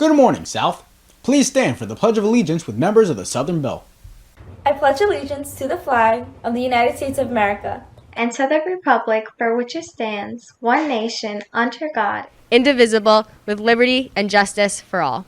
Good morning, South. Please stand for the Pledge of Allegiance with members of the Southern Belle. I pledge allegiance to the flag of the United States of America and to the republic for which it stands, one nation, under God, indivisible, with liberty and justice for all.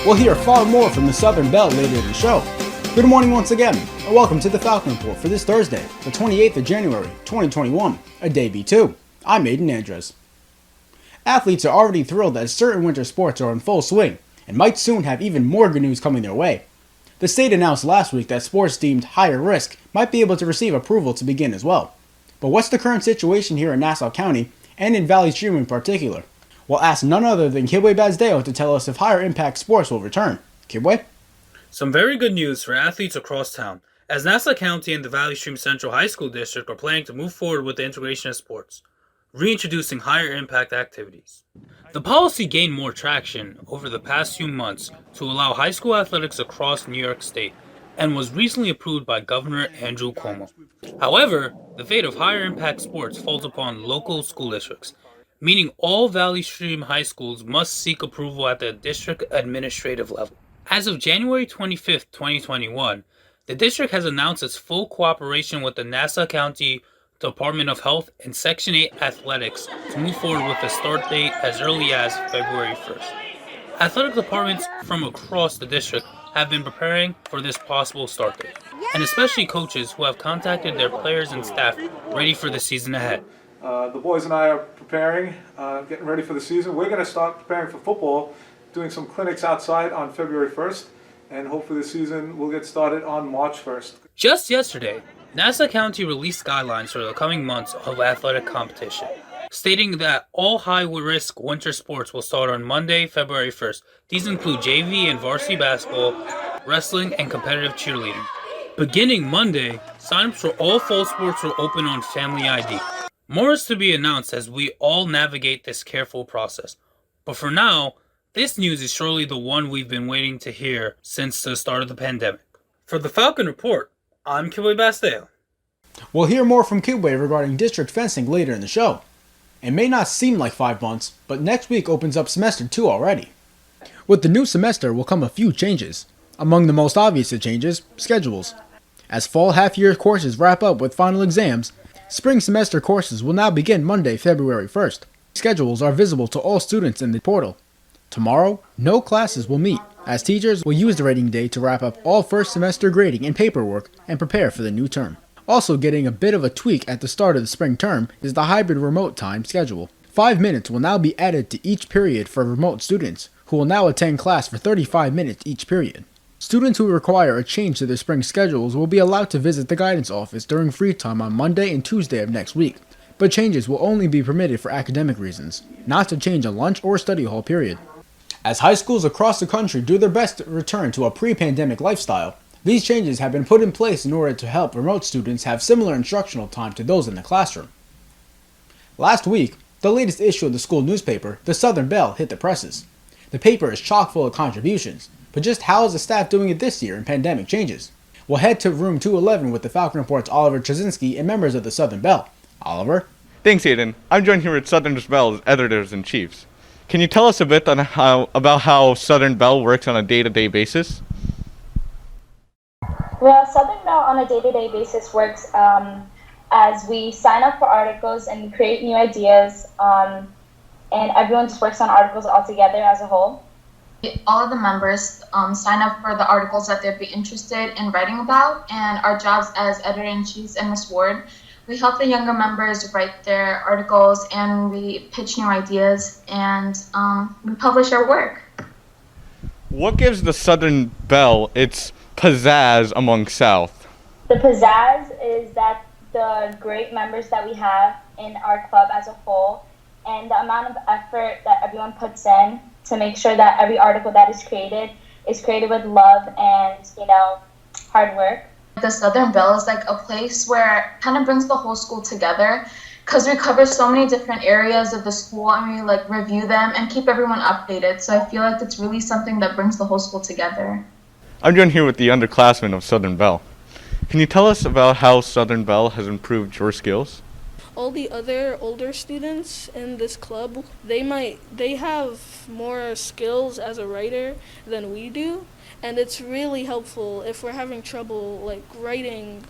We'll hear far more from the Southern Belle later in the show. Good morning once again, and welcome to the Falcon Report for this Thursday, the 28th of January, 2021, a day B2. I'm Aiden Andres. Athletes are already thrilled that certain winter sports are in full swing, and might soon have even more good news coming their way. The state announced last week that sports deemed higher risk might be able to receive approval to begin as well. But what's the current situation here in Nassau County, and in Valley Stream in particular? We'll ask none other than Kibwe Bazdeo to tell us if higher impact sports will return. Kibwe? Some very good news for athletes across town, as Nassau County and the Valley Stream Central High School District are planning to move forward with the integration of sports, reintroducing higher impact activities. The policy gained more traction over the past few months to allow high school athletics across New York State, and was recently approved by Governor Andrew Cuomo. However, the fate of higher impact sports falls upon local school districts, meaning all Valley Stream high schools must seek approval at the district administrative level. As of January 25, 2021, the district has announced its full cooperation with the Nassau County Department of Health and Section 8 Athletics to move forward with the start date as early as February 1st. Athletic departments from across the district have been preparing for this possible start date, and especially coaches who have contacted their players and staff ready for the season ahead. The boys and I are preparing, getting ready for the season. We're going to start preparing for football, doing some clinics outside on February 1st, and hopefully the season will get started on March 1st. Just yesterday, Nassau County released guidelines for the coming months of athletic competition, stating that all high-risk winter sports will start on Monday, February 1st. These include JV and varsity basketball, wrestling, and competitive cheerleading. Beginning Monday, signups for all fall sports will open on Family ID. More is to be announced as we all navigate this careful process. But for now, this news is surely the one we've been waiting to hear since the start of the pandemic. For the Falcon Report, I'm Kibwe Bazdeo. We'll hear more from Kibwe regarding district fencing later in the show. It may not seem like 5 months, but next week opens up semester 2 already. With the new semester will come a few changes. Among the most obvious of changes, schedules. As fall half-year courses wrap up with final exams, spring semester courses will now begin Monday, February 1st. Schedules are visible to all students in the portal. Tomorrow, no classes will meet, as teachers will use the rating day to wrap up all first semester grading and paperwork and prepare for the new term. Also getting a bit of a tweak at the start of the spring term is the hybrid remote time schedule. 5 minutes will now be added to each period for remote students, who will now attend class for 35 minutes each period. Students who require a change to their spring schedules will be allowed to visit the guidance office during free time on Monday and Tuesday of next week, but changes will only be permitted for academic reasons, not to change a lunch or study hall period. As high schools across the country do their best to return to a pre-pandemic lifestyle, these changes have been put in place in order to help remote students have similar instructional time to those in the classroom. Last week, the latest issue of the school newspaper, the Southern Belle, hit the presses. The paper is chock full of contributions, but just how is the staff doing it this year in pandemic changes? We'll head to room 211 with the Falcon Reports' Oliver Trzynski and members of the Southern Belle. Oliver? Thanks, Aiden. I'm joined here with Southern Belle's editors-in-chief. Can you tell us a bit on about how Southern Belle works on a day-to-day basis? Well, Southern Belle on a day-to-day basis works as we sign up for articles and create new ideas, and everyone just works on articles all together as a whole. All of the members sign up for the articles that they'd be interested in writing about, and our jobs as editor-in-chiefs and Ms. Ward, we help the younger members write their articles, and we pitch new ideas, and we publish our work. What gives the Southern Belle its pizzazz among South? The pizzazz is that the great members that we have in our club as a whole, and the amount of effort that everyone puts in to make sure that every article that is created with love and, hard work. The Southern Belle is like a place where it kind of brings the whole school together, because we cover so many different areas of the school, and we review them and keep everyone updated. So I feel like it's really something that brings the whole school together. I'm joined here with the underclassmen of Southern Bell. Can you tell us about how Southern Bell has improved your skills? All the other older students in this club, they have more skills as a writer than we do, and it's really helpful if we're having trouble like writing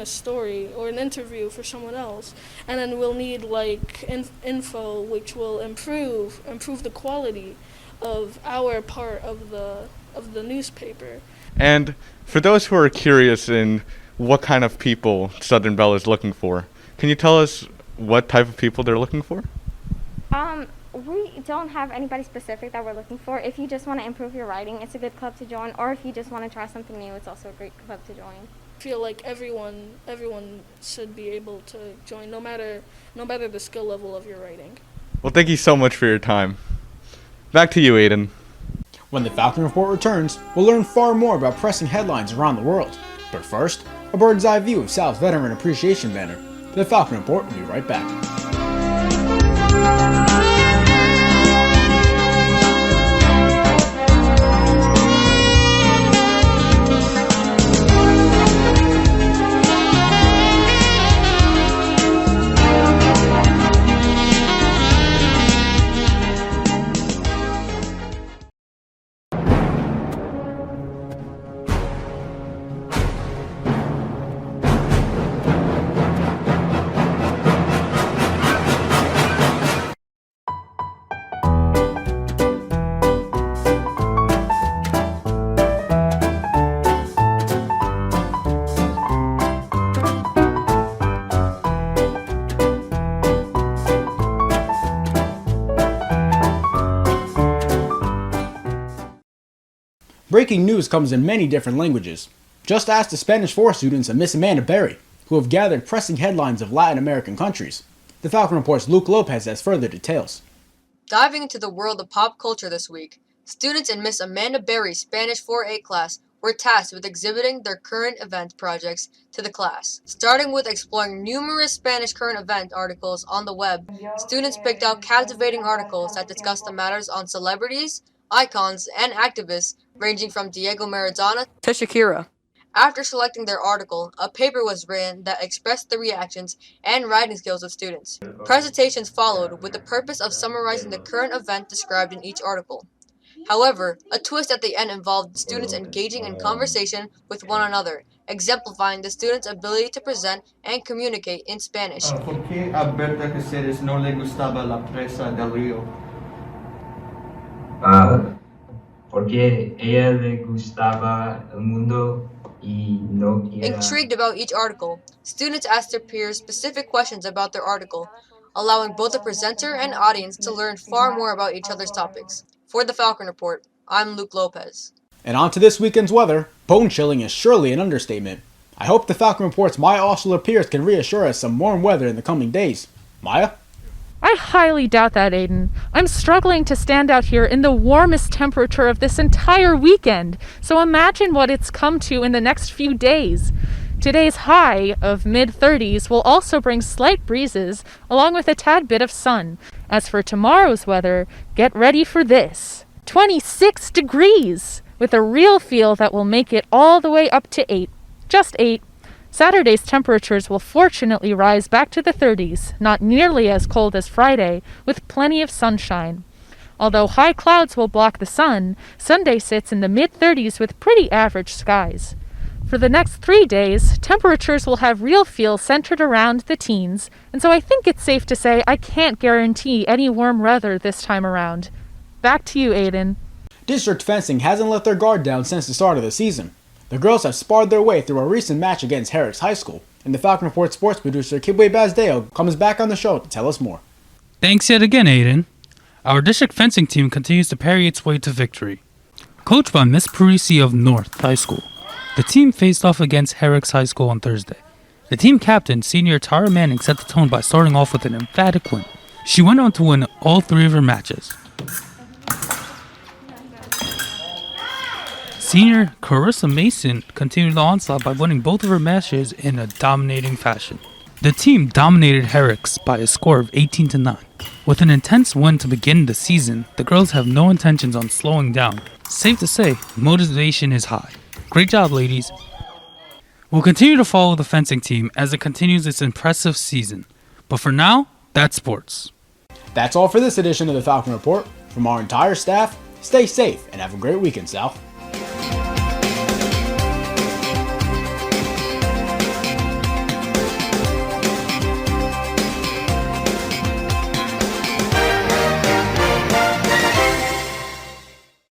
a story or an interview for someone else, and then we'll need like info which will improve the quality of our part of the newspaper. And for those who are curious in what kind of people Southern Bell is looking for, can you tell us what type of people they're looking for? We don't have anybody specific that we're looking for. If you just want to improve your writing, it's a good club to join. Or if you just want to try something new, it's also a great club to join. I feel like everyone should be able to join, no matter the skill level of your writing. Well, thank you so much for your time. Back to you, Aiden. When the Falcon Report returns, we'll learn far more about pressing headlines around the world. But first, a bird's eye view of Sal's Veteran Appreciation Banner. The Falcon Report will be right back. Breaking news comes in many different languages. Just ask the Spanish 4 students of Miss Amanda Berry, who have gathered pressing headlines of Latin American countries. The Falcon Report's Luke Lopez has further details. Diving into the world of pop culture this week, students in Miss Amanda Berry's Spanish 4A class were tasked with exhibiting their current event projects to the class. Starting with exploring numerous Spanish current event articles on the web, students picked out captivating articles that discussed the matters on celebrities, icons, and activists ranging from Diego Maradona to Shakira. After selecting their article, a paper was written that expressed the reactions and writing skills of students. Presentations followed with the purpose of summarizing the current event described in each article. However, a twist at the end involved students engaging in conversation with one another, exemplifying the students' ability to present and communicate in Spanish. ¿Por qué a Berta Cáceres no le gustaba la presa del río? Porque ella le gustaba el mundo y no quiera. Intrigued about each article, students asked their peers specific questions about their article, allowing both the presenter and audience to learn far more about each other's topics. For the Falcon Report, I'm Luke Lopez. And on to this weekend's weather. Bone-chilling is surely an understatement. I hope the Falcon Report's Maya Osler-Pierce can reassure us some warm weather in the coming days. Maya? I highly doubt that, Aiden. I'm struggling to stand out here in the warmest temperature of this entire weekend, so imagine what it's come to in the next few days. Today's high of mid-30s will also bring slight breezes, along with a tad bit of sun. As for tomorrow's weather, get ready for this. 26 degrees, with a real feel that will make it all the way up to 8. Just 8. Saturday's temperatures will fortunately rise back to the 30s, not nearly as cold as Friday, with plenty of sunshine. Although high clouds will block the sun, Sunday sits in the mid-30s with pretty average skies. For the next 3 days, temperatures will have real feel centered around the teens, and so I think it's safe to say I can't guarantee any warm weather this time around. Back to you, Aiden. District fencing hasn't let their guard down since the start of the season. The girls have sparred their way through a recent match against Herrick's High School, and the Falcon Report sports producer Kibwe Bazdeo comes back on the show to tell us more. Thanks yet again, Aiden. Our district fencing team continues to parry its way to victory. Coached by Miss Parisi of North High School, the team faced off against Herrick's High School on Thursday. The team captain, senior Tara Manning, set the tone by starting off with an emphatic win. She went on to win all 3 of her matches. Senior Carissa Mason continued the onslaught by winning both of her matches in a dominating fashion. The team dominated Herrick's by a score of 18-9. With an intense win to begin the season, the girls have no intentions on slowing down. Safe to say, motivation is high. Great job, ladies. We'll continue to follow the fencing team as it continues its impressive season. But for now, that's sports. That's all for this edition of the Falcon Report. From our entire staff, stay safe and have a great weekend, South.